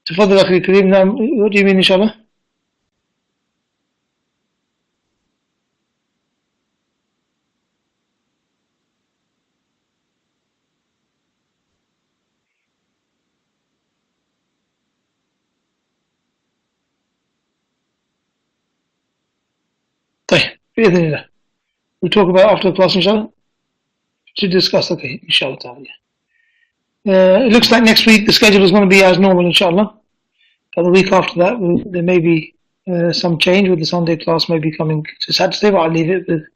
تفضل أخي الكريم. نعم. What do you mean إن شاء الله؟ طيب بإذن الله. We'll talk about after the class إن شاء الله to discuss. Okay, إن شاء الله تعالى. It looks like next week the schedule is going to be as normal, inshallah. But the week after that, there may be some change with the Sunday class maybe coming to Saturday, but I'll leave it with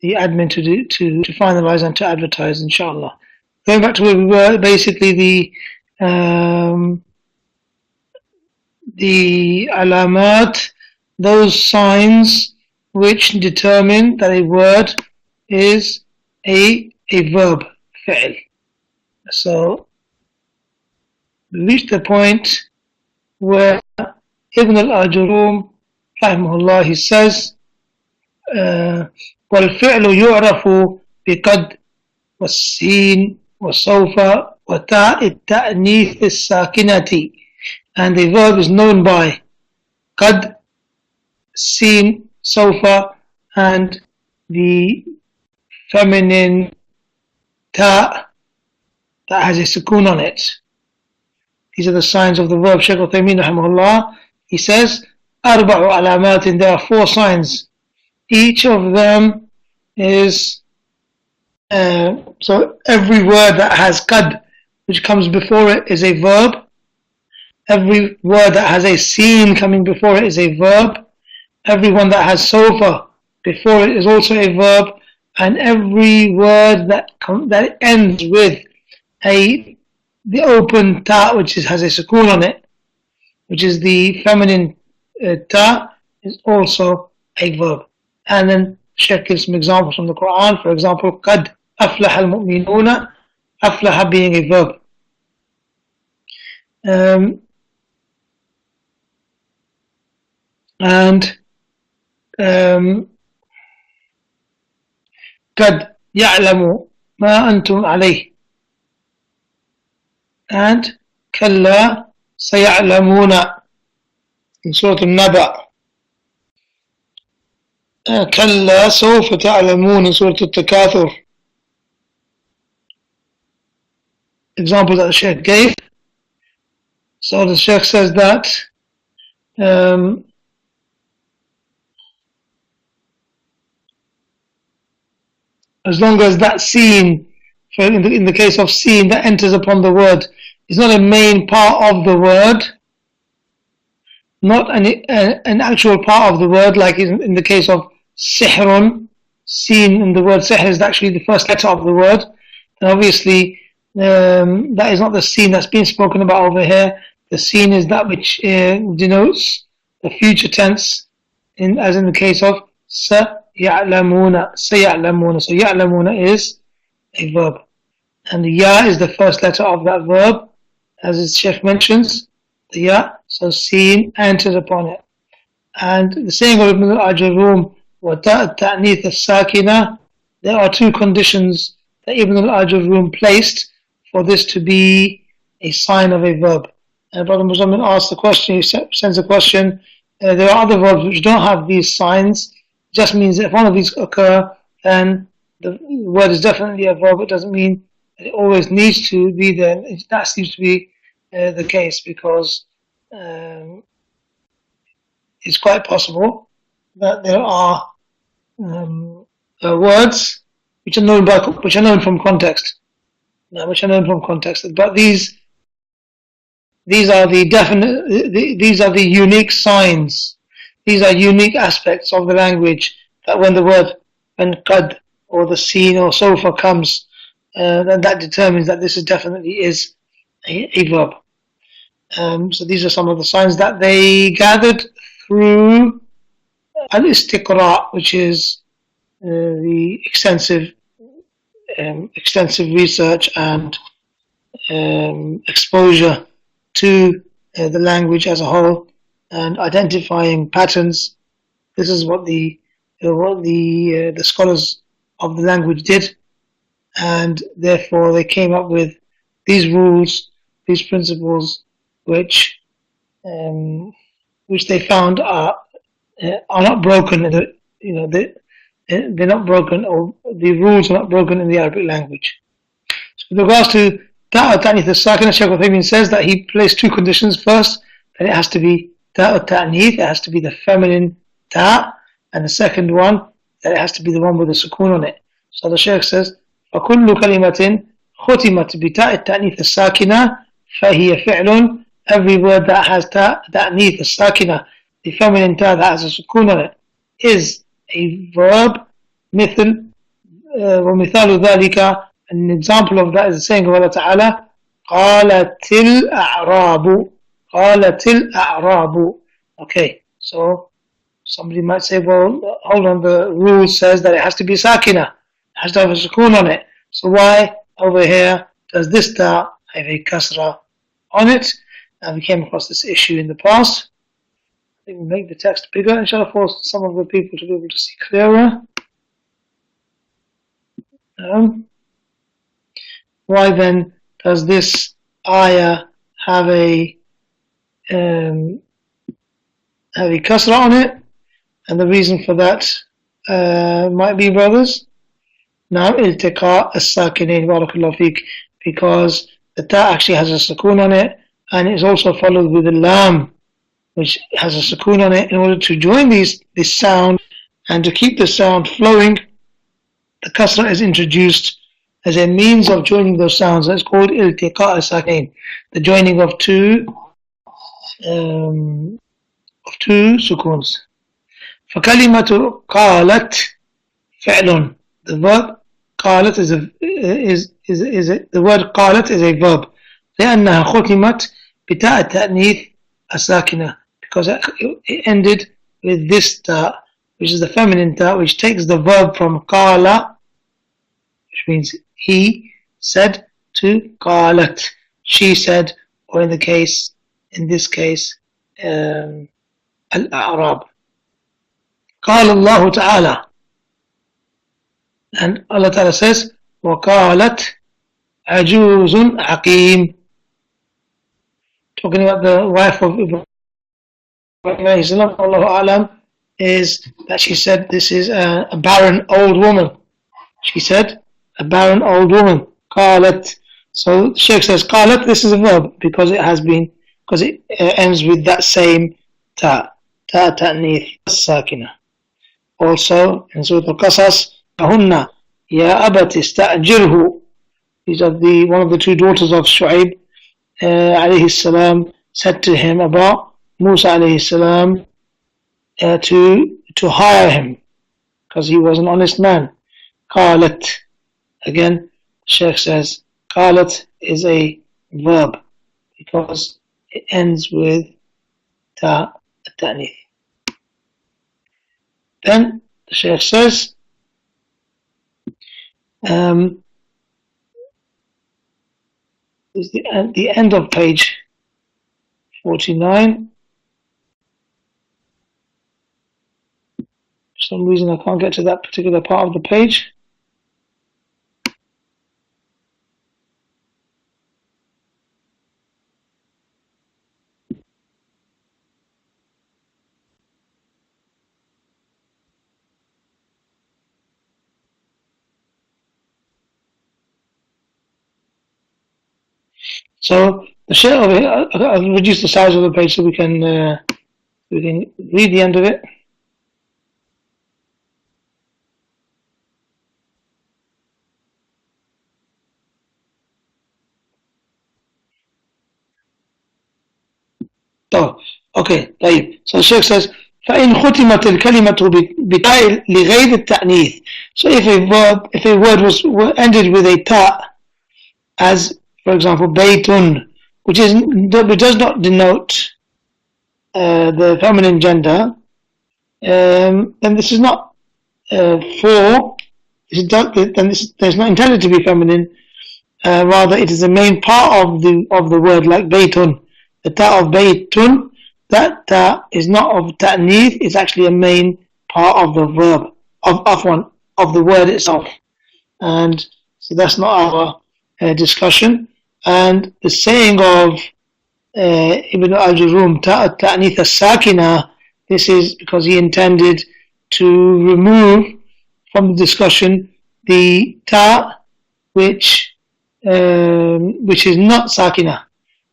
the admin to finalize and to advertise, inshallah. Going back to where we were, basically the alamat, those signs which determine that a word is a verb, fi'l. So we reached the point where Ibn al-Ajrum rahimahullah, he says وَالْفِعْلُ يُعْرَفُ بِقَدْ وَالسِّينِ وَسَوْفَ وَتَاءِ التَّأْنِيثِ السَّاكِنَةِ, and the verb is known by qad, sin, sawfa, and the feminine ta that has a sukoon on it. These are the signs of the verb. Shaykh Uthaimeen rahimahullah, he says arba'u alamatin, there are 4 signs. Each of them is so every word that has qad, which comes before it, is a verb. Every word that has a sin coming before it is a verb. Every one that has sofa before it is also a verb. And every word that ends with the open ta, which has a sukoon on it, which is the feminine ta, is also a verb. And then Shaykh gives some examples from the Quran. For example, qad aflaha al-mu'minuna, aflaha being a verb. And قد يعلم ما أنتم عليه, and كلا سيعلمون in Surah Al-Naba, كلا سوف تعلمون in Surah Al-Takathur. Example that the Shaykh gave. So the Shaykh says that as long as that scene, in the case of scene, that enters upon the word, is not a main part of the word, not an actual part of the word, like in the case of sihrun, scene in the word sihr is actually the first letter of the word, then obviously that is not the scene that's being spoken about over here. The scene is that which denotes the future tense, as in the case of يعلمون سيعلمون. So يعلمون is a verb, and the ya is the first letter of that verb, as the Shaykh mentions, the ya, so sin enters upon it. And the saying of Ibn al-Ajrum, وَتَاءَ التَّأْنِيثَ السَّاكِنَةِ, there are 2 conditions that Ibn al-Ajrum placed for this to be a sign of a verb. And Brother Muzammil asks the question, he sends a question, there are other verbs which don't have these signs. Just means that if one of these occur, then the word is definitely a verb. It doesn't mean that it always needs to be there. That seems to be the case, because it's quite possible that there are words which are known from context, but these are the definite. These are the unique signs. These are unique aspects of the language that when qad or the sin or sofa comes, then that determines that this definitely is a verb. So these are some of the signs that they gathered through al-istiqra', which is the extensive research and exposure to the language as a whole, and identifying patterns. This is what the scholars of the language did, and therefore they came up with these rules, these principles, which which they found are not broken. They're not broken, or the rules are not broken in the Arabic language. So with regards to ta'at ta'nith as-sakina, Shaykh Uthaimeen says that he placed two conditions. First, that it has to be ta'at ta'nith, it has to be the feminine ta', and the second one, that it has to be the one with the sukoon on it. So the Shaykh says, فَكُلُّ كَلِمَةٍ خُتِمَتْ بِتَاءِ التَّأْنِيثِ السَّاكِنَةِ فَهِيَ فِعْلٌ. Every word that has ta'nith as-sakina, the feminine ta that has a sukoon on it, is a verb. مثل ومثال ذلك, an example of that is the saying of Allah Ta'ala, قالت الأعراب. Okay, so somebody might say, well, hold on, the rule says that it has to be sakina, it has to have a sukoon on it. So why over here does this ta have a kasra on it? And we came across this issue in the past. I think we'll make the text bigger, inshallah, for some of the people to be able to see clearer. Why then does this ayah have a kasra on it? And the reason for that might be, brothers, now iltiqa as-sakinain, barakallahu feek, because the ta actually has a sukoon on it, and it's also followed with the lam, which has a sukoon on it. In order to join this sound and to keep the sound flowing, the kasra is introduced as a means of joining those sounds. It's called iltiqa as-sakinain, the joining of two sukoons. فكلمة قالت فعل. The verb قالت the word قالت is a verb. لأنها ختمت بتاء التأنيث الساكنة, because it ended with this ta, which is the feminine ta, which takes the verb from قال, which means he said, to قالت, she said, or in this case الأعراب. قال الله تعالى, and Allah Ta'ala says, وقالت عجوز عقيم, talking about the wife of Ibrahim, Allahu A'lam, is that she said this is a barren old woman. She said a barren old woman. قالت. So Shaykh says قالت, this is a verb because it ends with that same ta ta'nith as-sakina. Also in Surah Al-Qasas, فَهُنَّ يَا أَبَتِ اسْتَأْجِرْهُ. These are one of the two daughters of Shu'aib alayhi salam said to him about Musa alayhi salam to hire him because he was an honest man. قالت. Again, Shaykh says قالت is a verb because it ends with ta ta'nith. Then the Shaykh says is the end of page 49. For some reason I can't get to that particular part of the page. So the Shaykh over here, I'll reduce the size of the page so we can read the end of it. Oh, okay, طيب. So the Shaykh says فإن ختمت الكلمة بتاء لغير التأنيث. So if a word was ended with a ta, as for example baytun, which does not denote the feminine gender, then this is not there's not intended to be feminine. Rather, it is the main part of the word, like baytun. The ta of baytun, that ta is not of ta'neeth, it's actually a main part of the verb, of the word itself. And so that's not our discussion. And the saying of Ibn Aajrum, ta at-ta'nith as-sakina, this is because he intended to remove from the discussion the ta which is not sakina,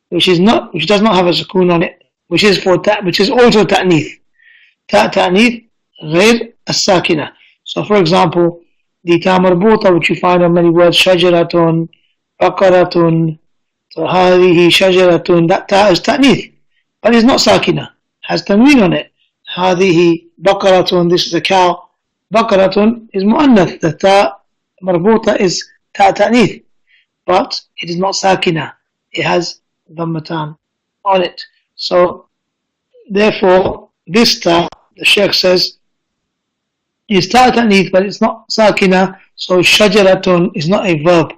which does not have a sukoon on it, which is also ta'nith. Ta ta'nith غير as-sakina. So for example, the ta marbuta which you find on many words, shajaratun, baqaratun, so هذه شجرة, that ta is ta'nith, but it's not sakina, has tanween on it. هذه بقرة, this is a cow. بقرة is mu'annath, the ta marbuta is ta ta'nith, but it is not sakina, it has dhammatan on it. So therefore this ta, the Shaykh says, is ta ta'nith, but it's not sakina, so shajaratun is not a verb,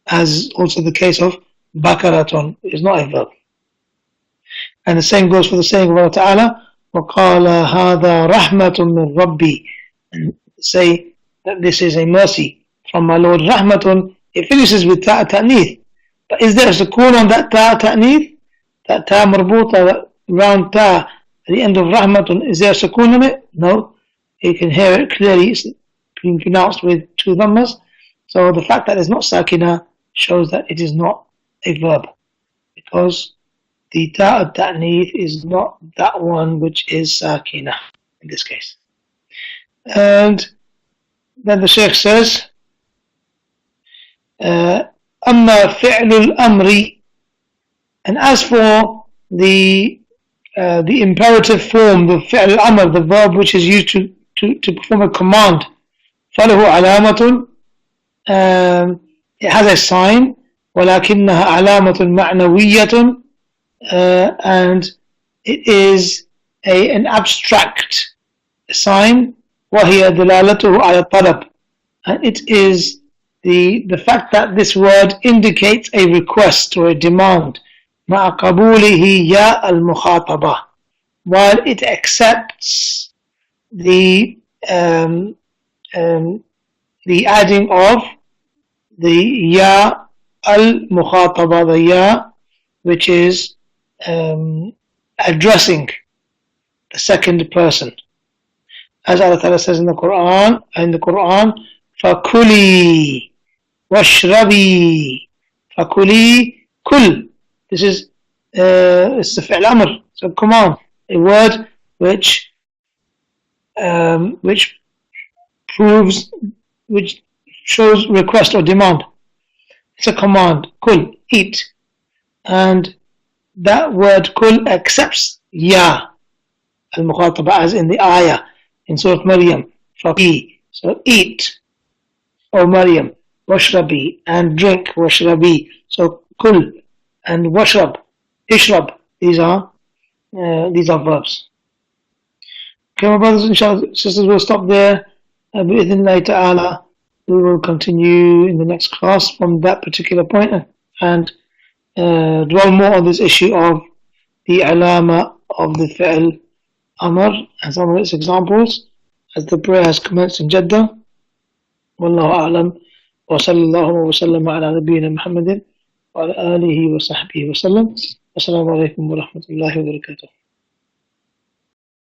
as also the case of baqaratun is not a verb. And the same goes for the saying of Allah Ta'ala, وَقَالَ هَذَا رَحْمَةٌ مِّن رَبِّي, and say that this is a mercy from my Lord. Rahmatun, it finishes with ta' ta'nith, but is there a sukoon on that ta' ta'nith? That ta marbuta, that round ta at the end of rahmatun, is there a sukoon on it? No, you can hear it clearly, it's being pronounced with two dhammas. So the fact that it's not sakina shows that it is not a verb, because the ta' ta'nith is not that one which is sakina in this case. And then the Shaykh says, أما فعل الأمر, and as for the imperative form, the fi'l al-amr, the verb which is used to perform a command, فله علامة, it has a sign, ولكنها علامة معنوية, and it is an abstract sign, وهي دلالته على الطلب, and it is the fact that this word indicates a request or a demand, مع قبوله يا المخاطبة, while it accepts the adding of the ya al-mukhataba, the ya which is addressing the second person. As Allah Ta'ala says in the Quran, فَكُلِي وَاشْرَبِي, فَكُلِي, kul, this is it's a fi'l amr, it's a command, a word which shows request or demand. It's a command, kul, eat, and that word kul accepts ya al-mukhataba, as in the ayah in Surah Maryam, faqi, so eat, O Maryam, washrabi, and drink, washrabi, so kul and washrab, ishrab, these are verbs. Okay, my brothers and sisters, we'll stop there. Bi'idhnillahi ta'ala, we will continue in the next class from that particular point and dwell more on this issue of the alama of the fi'l amr and some of its examples as the prayer has commenced in Jeddah. Wallahu a'lam, wa sallallahu wa sallam ala nabiyyina Muhammadin wa ala alihi wa sahbihi wa sallam. Assalamu alaikum wa rahmatullahi wa barakatuh.